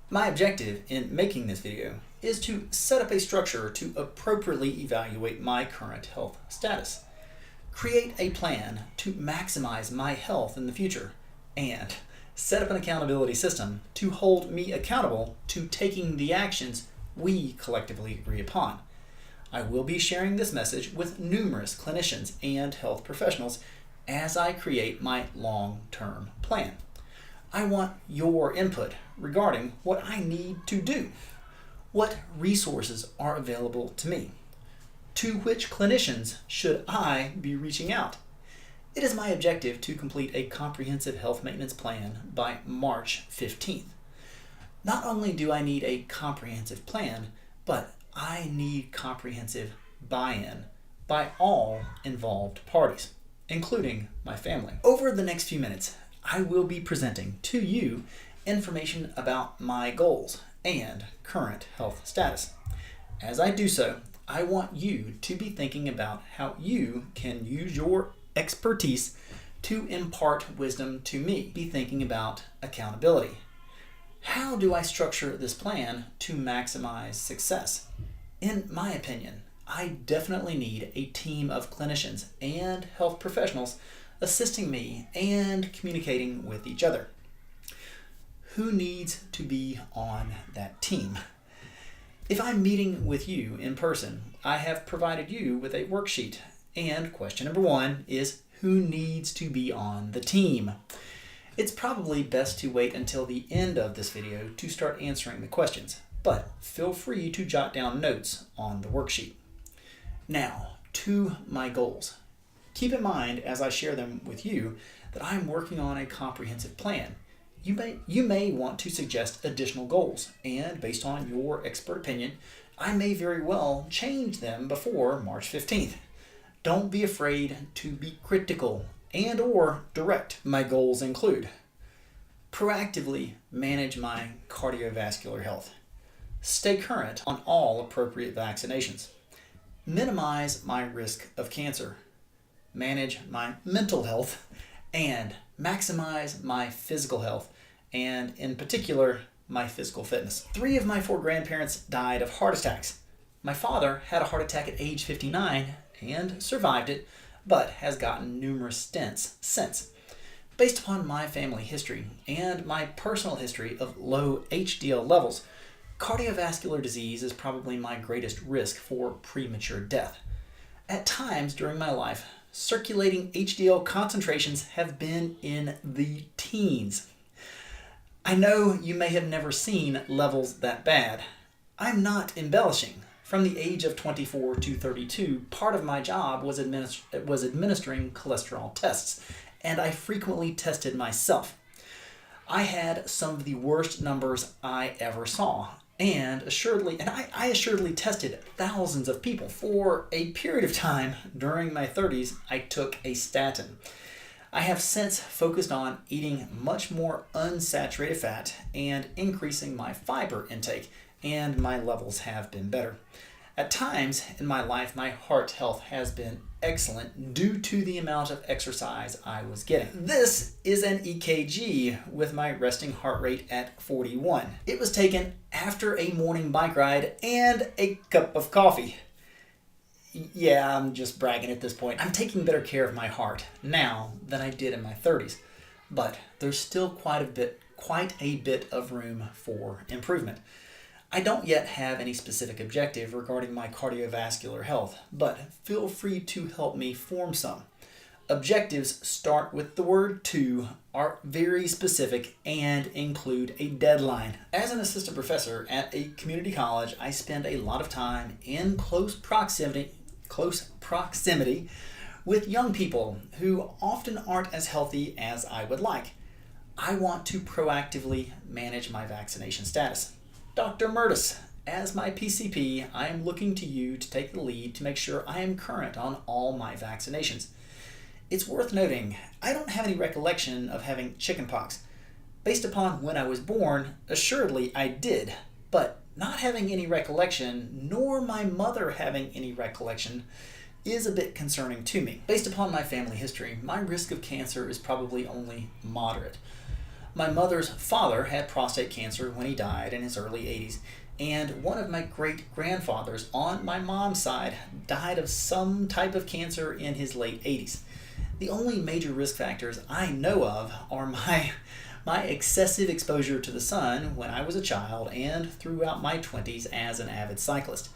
My objective in making this video is to set up a structure to appropriately evaluate my current health status, create a plan to maximize my health in the future, and set up an accountability system to hold me accountable to taking the actions we collectively agree upon. I will be sharing this message with numerous clinicians and health professionals as I create my long-term plan. I want your input regarding what I need to do. What resources are available to me? To which clinicians should I be reaching out? It is my objective to complete a comprehensive health maintenance plan by March 15th. Not only do I need a comprehensive plan, but I need comprehensive buy-in by all involved parties, including my family. Over the next few minutes, I will be presenting to you information about my goals and current health status. As I do so, I want you to be thinking about how you can use your expertise to impart wisdom to me. Be thinking about accountability. How do I structure this plan to maximize success? In my opinion, I definitely need a team of clinicians and health professionals assisting me and communicating with each other. Who needs to be on that team? If I'm meeting with you in person, I have provided you with a worksheet, and question number 1 is who needs to be on the team? It's probably best to wait until the end of this video to start answering the questions, but feel free to jot down notes on the worksheet. Now, to my goals. Keep in mind as I share them with you that I'm working on a comprehensive plan. You may want to suggest additional goals, and based on your expert opinion, I may very well change them before March 15th. Don't be afraid to be critical and or direct. My goals include proactively manage my cardiovascular health, stay current on all appropriate vaccinations, minimize my risk of cancer, manage my mental health, and maximize my physical health, and in particular, my physical fitness. 3 of my 4 grandparents died of heart attacks. My father had a heart attack at age 59 and survived it, but has gotten numerous stents since. Based upon my family history and my personal history of low HDL levels, cardiovascular disease is probably my greatest risk for premature death. At times during my life, circulating HDL concentrations have been in the teens. I know you may have never seen levels that bad. I'm not embellishing. From the age of 24 to 32, part of my job was administering cholesterol tests, and I frequently tested myself. I had some of the worst numbers I ever saw, and I assuredly tested thousands of people. For a period of time during my 30s, I took a statin. I have since focused on eating much more unsaturated fat and increasing my fiber intake, and my levels have been better. At times in my life, my heart health has been excellent due to the amount of exercise I was getting. This is an EKG with my resting heart rate at 41. It was taken after a morning bike ride and a cup of coffee. Yeah, I'm just bragging at this point. I'm taking better care of my heart now than I did in my 30s, but there's still quite a bit of room for improvement. I don't yet have any specific objective regarding my cardiovascular health, but feel free to help me form some. Objectives start with the word "to," are very specific, and include a deadline. As an assistant professor at a community college, I spend a lot of time in close proximity with young people who often aren't as healthy as I would like. I want to proactively manage my vaccination status. Dr. Murtis, as my PCP, I am looking to you to take the lead to make sure I am current on all my vaccinations. It's worth noting, I don't have any recollection of having chickenpox. Based upon when I was born, assuredly I did, but not having any recollection, nor my mother having any recollection, is a bit concerning to me. Based upon my family history, my risk of cancer is probably only moderate. My mother's father had prostate cancer when he died in his early 80s, and one of my great-grandfathers on my mom's side died of some type of cancer in his late 80s. The only major risk factors I know of are my excessive exposure to the sun when I was a child and throughout my 20s as an avid cyclist,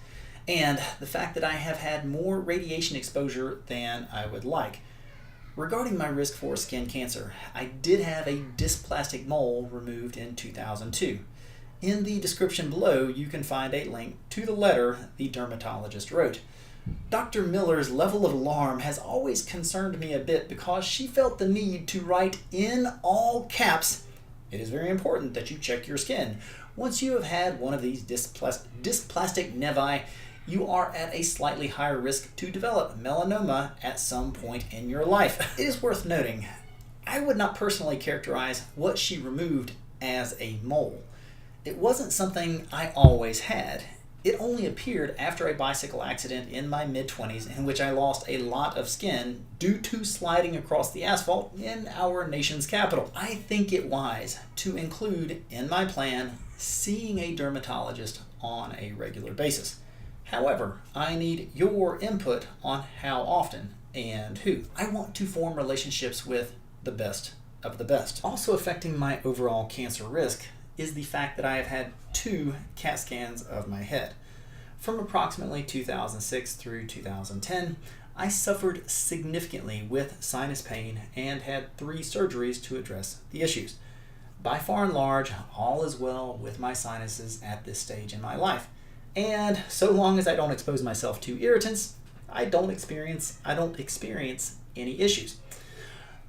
and the fact that I have had more radiation exposure than I would like. Regarding my risk for skin cancer, I did have a dysplastic mole removed in 2002. In the description below, you can find a link to the letter the dermatologist wrote. Dr. Miller's level of alarm has always concerned me a bit because she felt the need to write in all caps, "It is very important that you check your skin. Once you have had one of these dysplastic nevi, you are at a slightly higher risk to develop melanoma at some point in your life." It is worth noting, I would not personally characterize what she removed as a mole. It wasn't something I always had. It only appeared after a bicycle accident in my mid-20s in which I lost a lot of skin due to sliding across the asphalt in our nation's capital. I think it wise to include in my plan seeing a dermatologist on a regular basis. However, I need your input on how often and who. I want to form relationships with the best of the best. Also affecting my overall cancer risk is the fact that I have had 2 CAT scans of my head. From approximately 2006 through 2010, I suffered significantly with sinus pain and had 3 surgeries to address the issues. By far and large, all is well with my sinuses at this stage in my life. And so long as I don't expose myself to irritants, I don't experience any issues.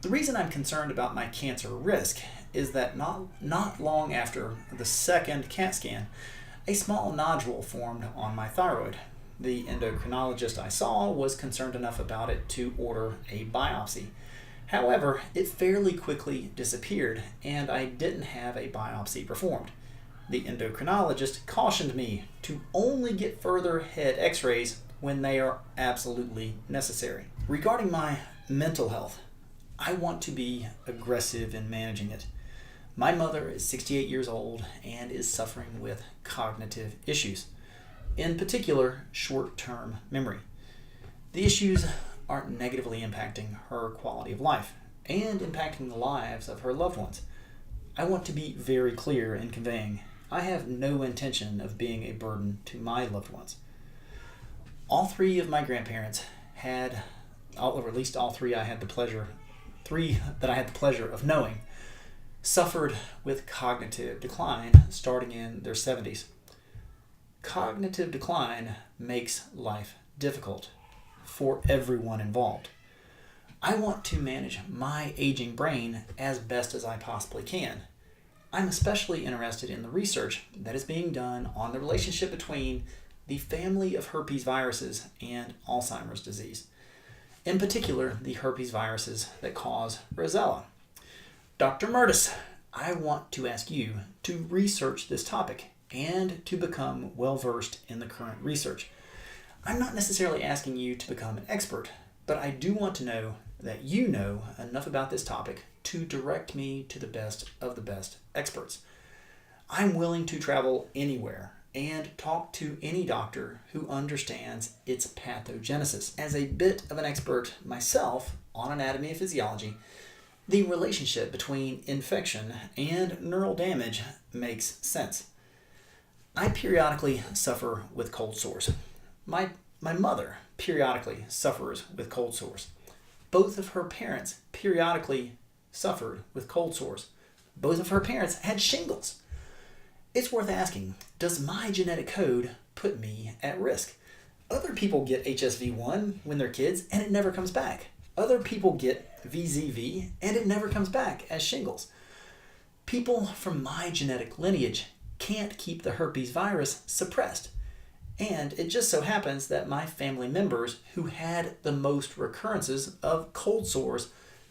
The reason I'm concerned about my cancer risk is that not long after the second CAT scan, a small nodule formed on my thyroid. The endocrinologist I saw was concerned enough about it to order a biopsy. However, it fairly quickly disappeared, and I didn't have a biopsy performed. The endocrinologist cautioned me to only get further head x-rays when they are absolutely necessary. Regarding my mental health, I want to be aggressive in managing it. My mother is 68 years old and is suffering with cognitive issues, in particular short-term memory. The issues are negatively impacting her quality of life and impacting the lives of her loved ones. I want to be very clear in conveying I have no intention of being a burden to my loved ones. All 3 of my grandparents had, or at least all 3 3 that I had the pleasure of knowing, suffered with cognitive decline starting in their 70s. Cognitive decline makes life difficult for everyone involved. I want to manage my aging brain as best as I possibly can. I'm especially interested in the research that is being done on the relationship between the family of herpes viruses and Alzheimer's disease. In particular, the herpes viruses that cause Rosella. Dr. Murtis, I want to ask you to research this topic and to become well-versed in the current research. I'm not necessarily asking you to become an expert, but I do want to know that you know enough about this topic to direct me to the best of the best experts. I'm willing to travel anywhere and talk to any doctor who understands its pathogenesis. As a bit of an expert myself on anatomy and physiology, the relationship between infection and neural damage makes sense. I periodically suffer with cold sores. My mother periodically suffers with cold sores. Both of her parents periodically suffered with cold sores. Both of her parents had shingles. It's worth asking, does my genetic code put me at risk? Other people get HSV1 when they're kids and it never comes back. Other people get VZV and it never comes back as shingles. People from my genetic lineage can't keep the herpes virus suppressed. And it just so happens that my family members who had the most recurrences of cold sores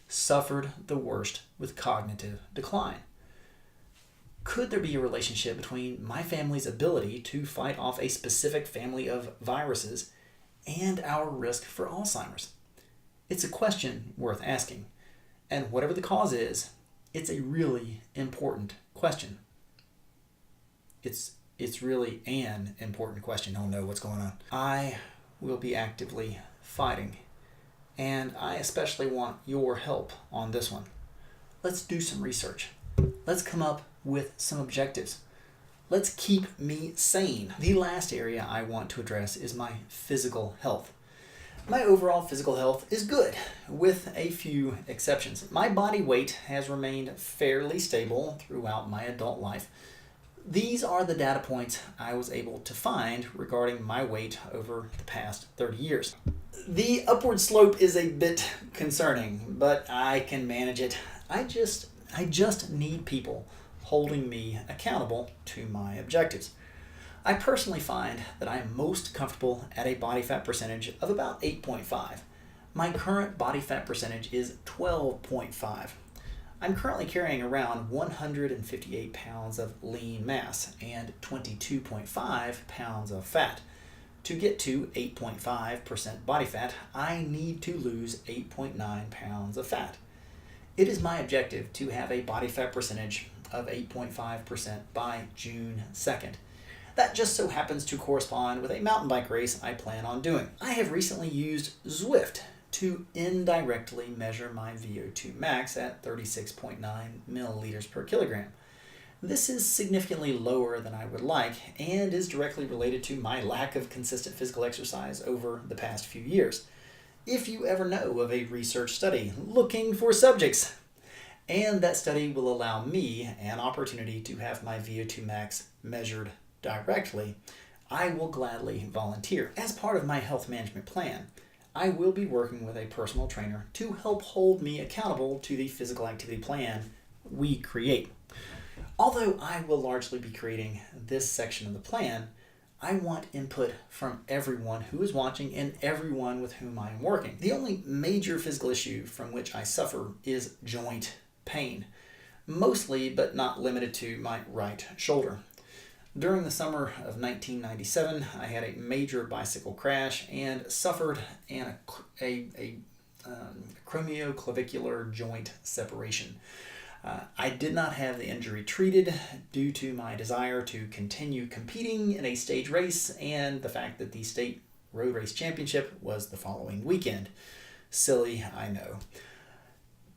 suffered the worst with cognitive decline. Could there be a relationship between my family's ability to fight off a specific family of viruses and our risk for Alzheimer's? It's a question worth asking, and whatever the cause is, It's a really important question. It's really an important question. Oh no, what's going on? I will be actively fighting, and I especially want your help on this one. Let's do some research. Let's come up with some objectives. Let's keep me sane. The last area I want to address is my physical health. My overall physical health is good, with a few exceptions. My body weight has remained fairly stable throughout my adult life. These are the data points I was able to find regarding my weight over the past 30 years. The upward slope is a bit concerning, but I can manage it. I just need people holding me accountable to my objectives. I personally find that I am most comfortable at a body fat percentage of about 8.5. My current body fat percentage is 12.5. I'm currently carrying around 158 pounds of lean mass and 22.5 pounds of fat. To get to 8.5% body fat, I need to lose 8.9 pounds of fat. It is my objective to have a body fat percentage of 8.5% by June 2nd. That just so happens to correspond with a mountain bike race I plan on doing. I have recently used Zwift to indirectly measure my VO2 max at 36.9 milliliters per kilogram. This is significantly lower than I would like and is directly related to my lack of consistent physical exercise over the past few years. If you ever know of a research study looking for subjects, and that study will allow me an opportunity to have my VO2 max measured directly, I will gladly volunteer. As part of my health management plan, I will be working with a personal trainer to help hold me accountable to the physical activity plan we create. Although I will largely be creating this section of the plan, I want input from everyone who is watching and everyone with whom I am working. The only major physical issue from which I suffer is joint pain, mostly but not limited to my right shoulder. During the summer of 1997, I had a major bicycle crash and suffered a acromioclavicular joint separation. I did not have the injury treated due to my desire to continue competing in a stage race and the fact that the state road race championship was the following weekend. Silly, I know.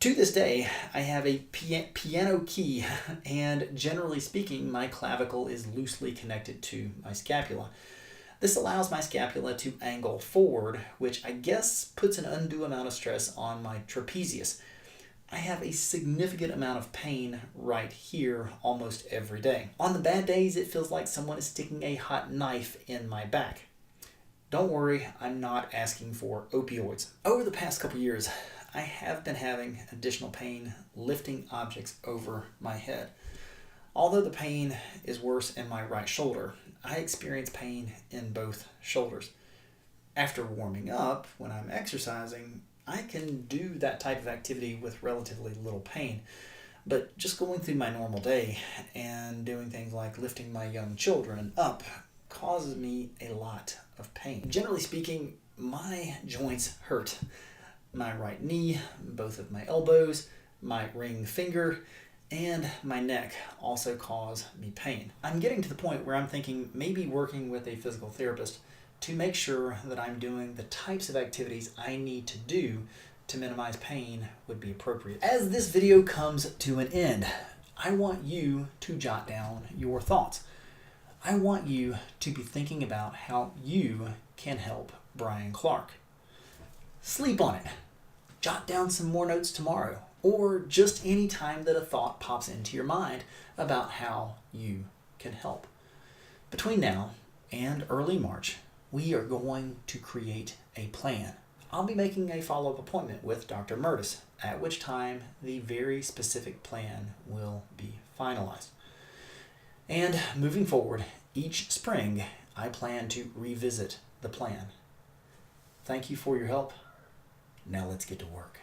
To this day, I have a piano key, and generally speaking, my clavicle is loosely connected to my scapula. This allows my scapula to angle forward, which I guess puts an undue amount of stress on my trapezius. I have a significant amount of pain right here almost every day. On the bad days, it feels like someone is sticking a hot knife in my back. Don't worry, I'm not asking for opioids. Over the past couple years, I have been having additional pain lifting objects over my head. Although the pain is worse in my right shoulder, I experience pain in both shoulders. After warming up, when I'm exercising, I can do that type of activity with relatively little pain. But just going through my normal day and doing things like lifting my young children up causes me a lot of pain. Generally speaking, my joints hurt. My right knee, both of my elbows, my ring finger, and my neck also cause me pain. I'm getting to the point where I'm thinking maybe working with a physical therapist to make sure that I'm doing the types of activities I need to do to minimize pain would be appropriate. As this video comes to an end, I want you to jot down your thoughts. I want you to be thinking about how you can help Brian Clark. Sleep on it. Jot down some more notes tomorrow, or just any time that a thought pops into your mind about how you can help. Between now and early March, we are going to create a plan. I'll be making a follow-up appointment with Dr. Murtis, at which time the very specific plan will be finalized. And moving forward, each spring, I plan to revisit the plan. Thank you for your help. Now let's get to work.